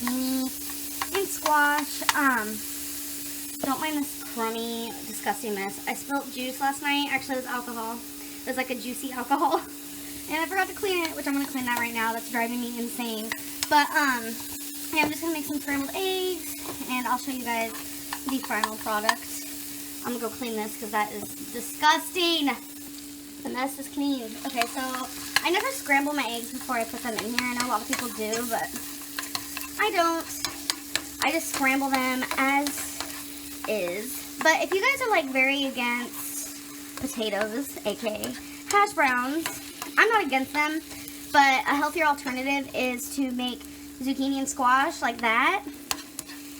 zucchini and squash. Don't mind this crummy, disgusting mess. I spilled juice last night. Actually, it was alcohol. It was like a juicy alcohol. And I forgot to clean it, which I'm going to clean that right now. That's driving me insane. But, yeah, I'm just going to make some scrambled eggs, and I'll show you guys the final product. I'm going to go clean this because that is disgusting. The mess is cleaned. Okay, so I never scramble my eggs before I put them in here. I know a lot of people do, but I don't. I just scramble them as is. But if you guys are, like, very against potatoes, aka hash browns, I'm not against them, but a healthier alternative is to make zucchini and squash like that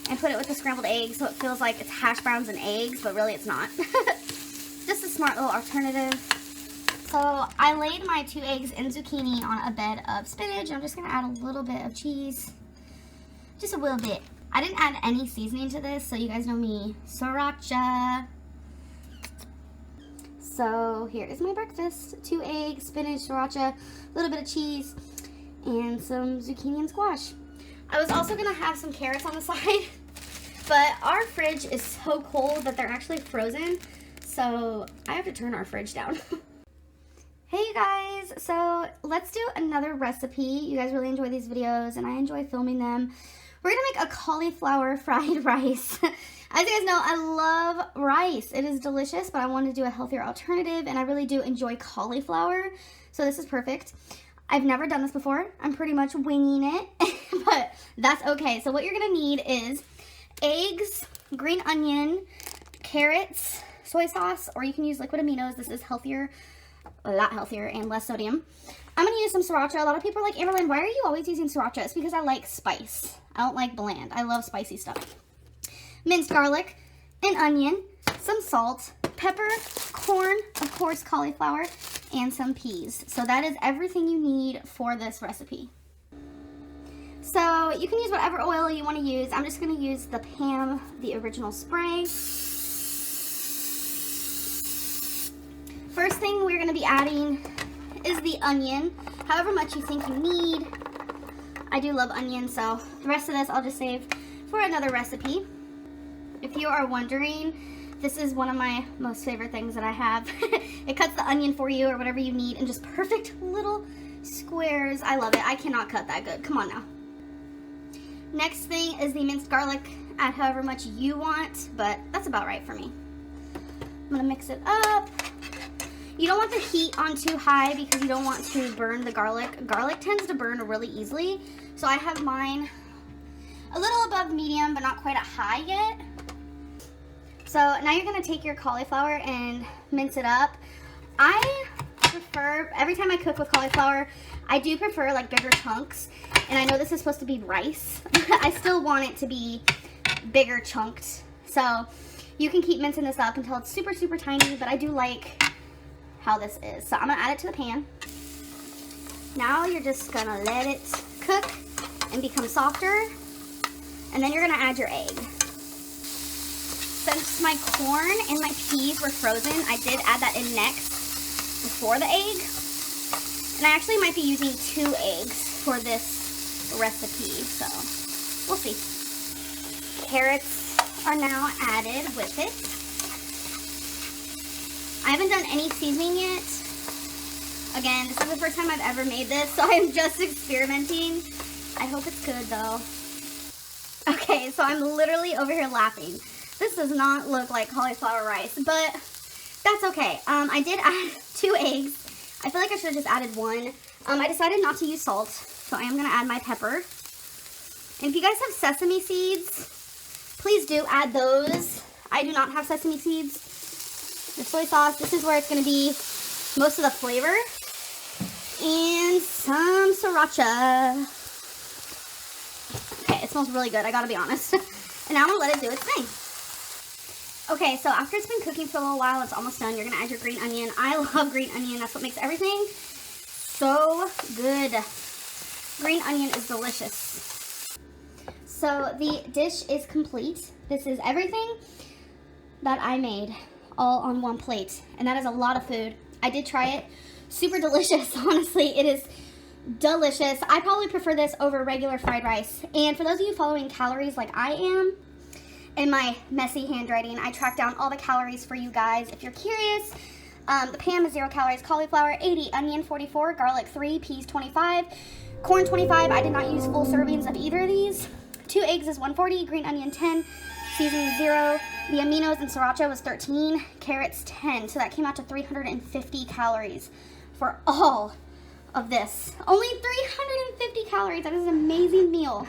and put it with the scrambled eggs so it feels like it's hash browns and eggs, but really it's not. Just a smart little alternative. So I laid my 2 eggs and zucchini on a bed of spinach. I'm just going to add a little bit of cheese. Just a little bit. I didn't add any seasoning to this, so you guys know me. Sriracha. So here is my breakfast. 2 eggs, spinach, sriracha, a little bit of cheese, and some zucchini and squash. I was also going to have some carrots on the side, but our fridge is so cold that they're actually frozen, so I have to turn our fridge down. Hey you guys, so let's do another recipe. You guys really enjoy these videos, and I enjoy filming them. We're going to make a cauliflower fried rice. As you guys know, I love rice. It is delicious, but I wanted to do a healthier alternative, and I really do enjoy cauliflower, so this is perfect. I've never done this before. I'm pretty much winging it, but that's okay. So what you're going to need is eggs, green onion, carrots, soy sauce, or you can use liquid aminos. This is healthier, a lot healthier, and less sodium. I'm going to use some sriracha. A lot of people are like, Amberlynn, why are you always using sriracha? It's because I like spice. I don't like bland. I love spicy stuff. Minced garlic, an onion, some salt, pepper, corn, of course cauliflower, and some peas. So that is everything you need for this recipe. So you can use whatever oil you want to use. I'm just going to use the Pam, the original spray. First thing we're going to be adding is the onion, however much you think you need. I do love onion, so the rest of this I'll just save for another recipe. If you are wondering, this is one of my most favorite things that I have. It cuts the onion for you or whatever you need in just perfect little squares. I love it. I cannot cut that good. Come on now. Next thing is the minced garlic. Add however much you want, but that's about right for me. I'm going to mix it up. You don't want the heat on too high because you don't want to burn the garlic. Garlic tends to burn really easily, so I have mine a little above medium, but not quite at high yet. So now you're going to take your cauliflower and mince it up. I prefer, every time I cook with cauliflower, I do prefer like bigger chunks. And I know this is supposed to be rice. I still want it to be bigger chunked. So you can keep mincing this up until it's super, super tiny, but I do like how this is. So I'm going to add it to the pan. Now you're just going to let it cook and become softer. And then you're going to add your egg. Since my corn and my peas were frozen, I did add that in next before the egg. And I actually might be using 2 eggs for this recipe, so we'll see. Carrots are now added with it. I haven't done any seasoning yet. Again, this is the first time I've ever made this, so I'm just experimenting. I hope it's good though. Okay, so I'm literally over here laughing. This does not look like cauliflower rice, but that's okay. I did add 2 eggs. I feel like I should have just added 1. I decided not to use salt, so I am going to add my pepper. And if you guys have sesame seeds, please do add those. I do not have sesame seeds. The soy sauce, this is where it's going to be most of the flavor. And some sriracha. Okay, it smells really good, I gotta be honest. And now I'm gonna let it do its thing. Okay, so after it's been cooking for a little while, it's almost done. You're gonna add your green onion. I love green onion. That's what makes everything so good. Green onion is delicious. So the dish is complete. This is everything that I made all on one plate. And that is a lot of food. I did try it. Super delicious, honestly. It is delicious. I probably prefer this over regular fried rice. And for those of you following calories like I am, in my messy handwriting, I tracked down all the calories for you guys. If you're curious, the Pam is 0 calories, cauliflower 80, onion 44, garlic 3, peas 25, corn 25. I did not use full servings of either of these. 2 eggs is 140, green onion 10, seasoning 0. The aminos and sriracha was 13, carrots 10. So that came out to 350 calories for all of this. Only 350 calories. That is an amazing meal.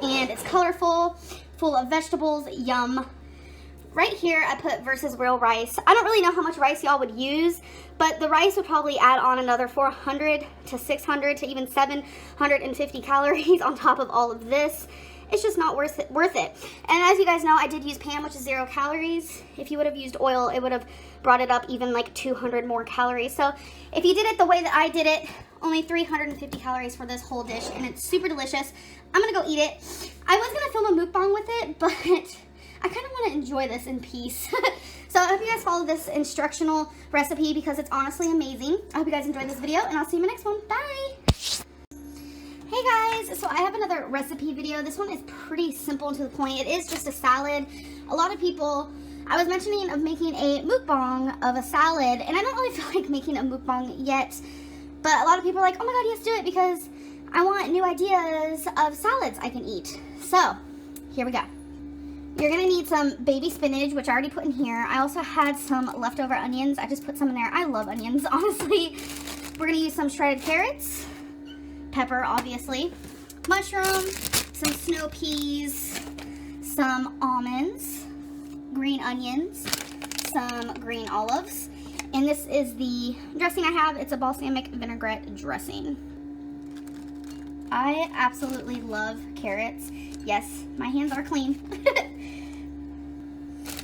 And it's colorful, full of vegetables, yum. Right here I put versus real rice. I don't really know how much rice y'all would use, but the rice would probably add on another 400 to 600 to even 750 calories on top of all of this. It's just not worth it. And as you guys know, I did use Pam, which is 0 calories. If you would have used oil, it would have brought it up even like 200 more calories. So if you did it the way that I did it, only 350 calories for this whole dish, and it's super delicious. I'm gonna go eat it. I was gonna film a mukbang with it, but I kind of want to enjoy this in peace. So I hope you guys follow this instructional recipe because it's honestly amazing. I hope you guys enjoyed this video, and I'll see you in my next one. Bye! Hey guys, so I have another recipe video. This one is pretty simple and to the point. It is just a salad. A lot of people, I was mentioning of making a mukbang of a salad, and I don't really feel like making a mukbang yet, but a lot of people are like, oh my god, yes, do it, because I want new ideas of salads I can eat. So, here we go. You're gonna need some baby spinach, which I already put in here. I also had some leftover onions. I just put some in there. I love onions, honestly. We're gonna use some shredded carrots, pepper, obviously, mushroom, some snow peas, some almonds, green onions, some green olives, and this is the dressing I have. It's a balsamic vinaigrette dressing. I absolutely love carrots. Yes, my hands are clean.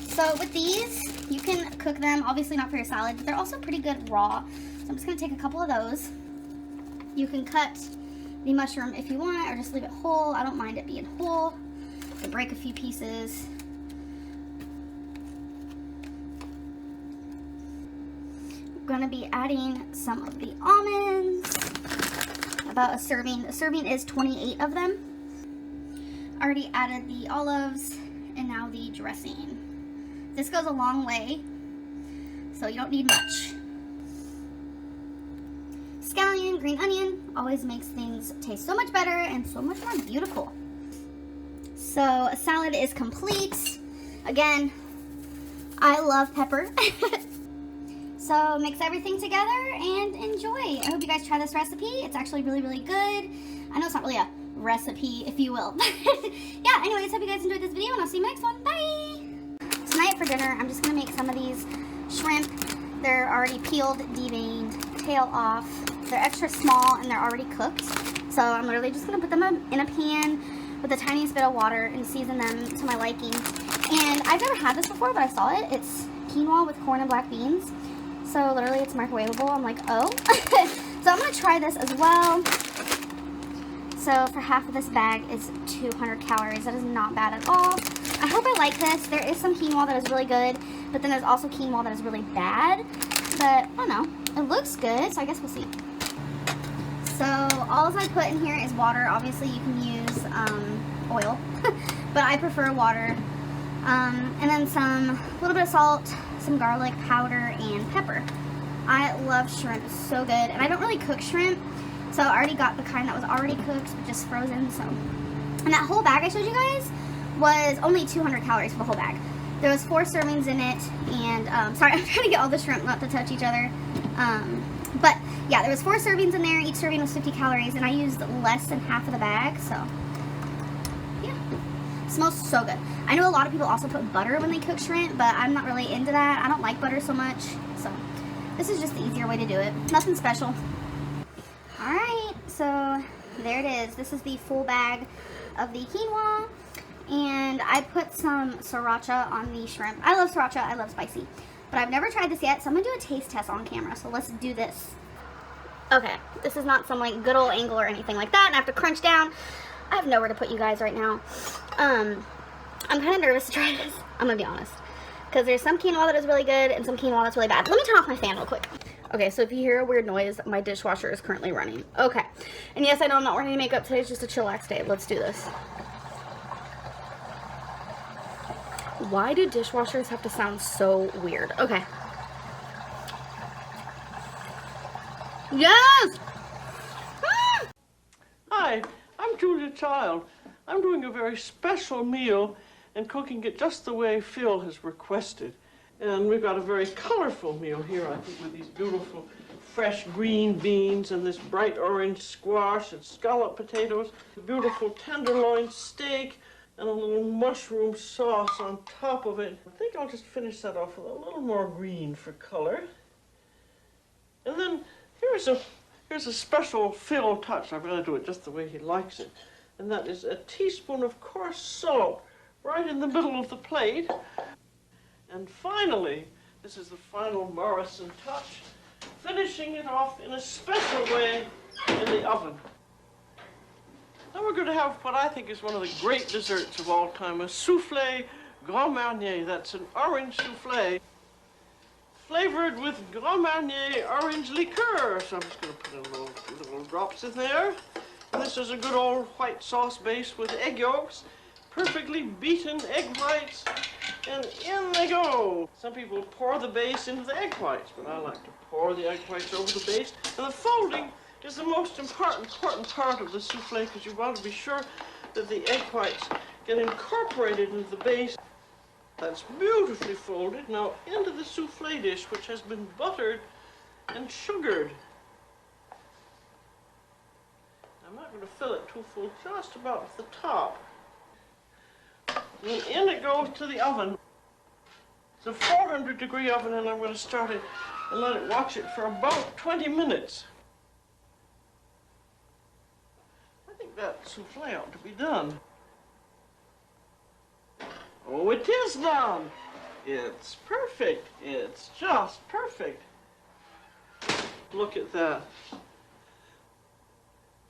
So with these, you can cook them, obviously not for your salad, but they're also pretty good raw. So I'm just gonna take a couple of those. You can cut the mushroom if you want, or just leave it whole. I don't mind it being whole. You can break a few pieces. I'm gonna be adding some of the almonds. About a serving. A serving is 28 of them. Already added the olives, and now the dressing. This goes a long way, so you don't need much. Scallion, green onion, always makes things taste so much better and so much more beautiful. So a salad is complete. Again, I love pepper. So mix everything together and enjoy. I hope you guys try this recipe. It's actually really, really good. I know it's not really a recipe, if you will. Yeah, anyways, hope you guys enjoyed this video, and I'll see you next one. Bye! Tonight for dinner, I'm just gonna make some of these shrimp. They're already peeled, deveined, tail off. They're extra small and they're already cooked. So I'm literally just gonna put them in a pan with the tiniest bit of water and season them to my liking. And I've never had this before, but I saw it. It's quinoa with corn and black beans. So literally it's microwavable. I'm like, oh. So I'm gonna try this as well. So for half of this bag is 200 calories. That is not bad at all. I hope I like this. There is some quinoa that is really good, but then there's also quinoa that is really bad. But I don't know. It looks good, so I guess we'll see. So all I put in here is water. Obviously you can use oil, but I prefer water. And then a little bit of salt, some garlic powder, and pepper. I love shrimp. It's so good. And I don't really cook shrimp, so I already got the kind that was already cooked, but just frozen. So, and that whole bag I showed you guys was only 200 calories for the whole bag. There was 4 servings in it, and sorry, I'm trying to get all the shrimp not to touch each other. But yeah, there was 4 servings in there. Each serving was 50 calories, and I used less than half of the bag. So yeah, it smells so good. I know a lot of people also put butter when they cook shrimp, but I'm not really into that. I don't like butter so much, so this is just the easier way to do it. Nothing special. Alright, so there it is. This is the full bag of the quinoa, and I put some sriracha on the shrimp. I love sriracha, I love spicy, but I've never tried this yet, so I'm gonna do a taste test on camera, so let's do this. Okay, this is not some like good old angle or anything like that, and I have to crunch down. I have nowhere to put you guys right now. I'm kind of nervous to try this, I'm gonna be honest, because there's some quinoa that is really good and some quinoa that's really bad. Let me turn off my fan real quick. Okay, so if you hear a weird noise, my dishwasher is currently running. Okay. And yes, I know I'm not wearing any makeup. Today's just a chillax day. Let's do this. Why do dishwashers have to sound so weird? Okay. Yes! Ah! Hi, I'm Julia Child. I'm doing a very special meal and cooking it just the way Phil has requested. And we've got a very colorful meal here, I think, with these beautiful fresh green beans and this bright orange squash and scallop potatoes, a beautiful tenderloin steak, and a little mushroom sauce on top of it. I think I'll just finish that off with a little more green for color. And then here's a special Phil touch. I'm going to do it just the way he likes it. And that is a teaspoon of coarse salt right in the middle of the plate. And finally, this is the final Morrison touch, finishing it off in a special way in the oven. Now we're going to have what I think is one of the great desserts of all time, a soufflé Grand Marnier. That's an orange soufflé flavored with Grand Marnier orange liqueur. So I'm just going to put in little drops in there. And this is a good old white sauce base with egg yolks, perfectly beaten egg whites, and in they go. Some people pour the base into the egg whites, but I like to pour the egg whites over the base. And the folding is the most important part of the souffle, because you want to be sure that the egg whites get incorporated into the base. That's beautifully folded. Now into the souffle dish, which has been buttered and sugared. I'm not going to fill it too full, just about the top. And in it goes to the oven. It's a 400-degree oven, and I'm going to start it and let it watch it for about 20 minutes. I think that souffle ought to be done. Oh, it is done. It's perfect. It's just perfect. Look at that.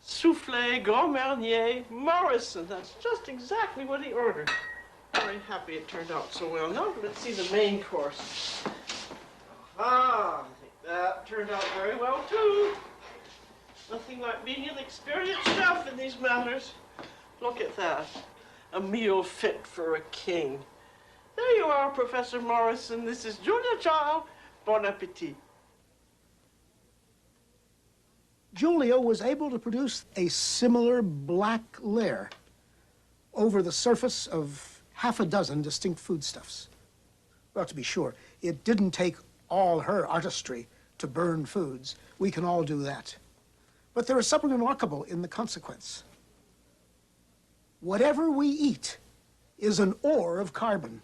Soufflé Grand Marnier Morrison. That's just exactly what he ordered. Very happy it turned out so well. Now let's see the main course. Ah, I think that turned out very well too. Nothing like being an experienced chef in these matters. Look at that. A meal fit for a king. There you are, Professor Morrison. This is Julia Child. Bon appetit. Julia was able to produce a similar black layer over the surface of half a dozen distinct foodstuffs. Well, to be sure, it didn't take all her artistry to burn foods. We can all do that. But there is something remarkable in the consequence. Whatever we eat is an ore of carbon.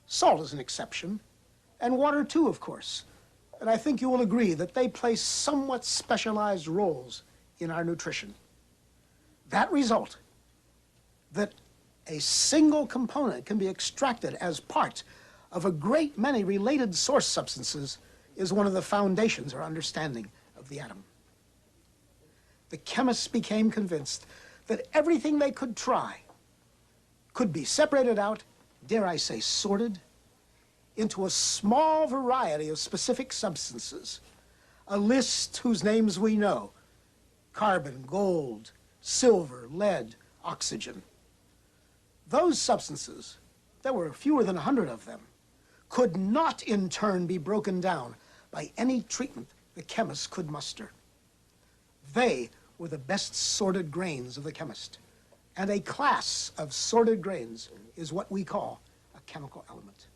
Salt is an exception, and water too, of course. And I think you will agree that they play somewhat specialized roles in our nutrition. That result, that a single component can be extracted as part of a great many related source substances, is one of the foundations or understanding of the atom. The chemists became convinced that everything they could try could be separated out, dare I say sorted, into a small variety of specific substances, a list whose names we know: carbon, gold, silver, lead, oxygen. Those substances, there were fewer than 100 of them, could not in turn be broken down by any treatment the chemists could muster. They were the best sorted grains of the chemist, and a class of sorted grains is what we call a chemical element.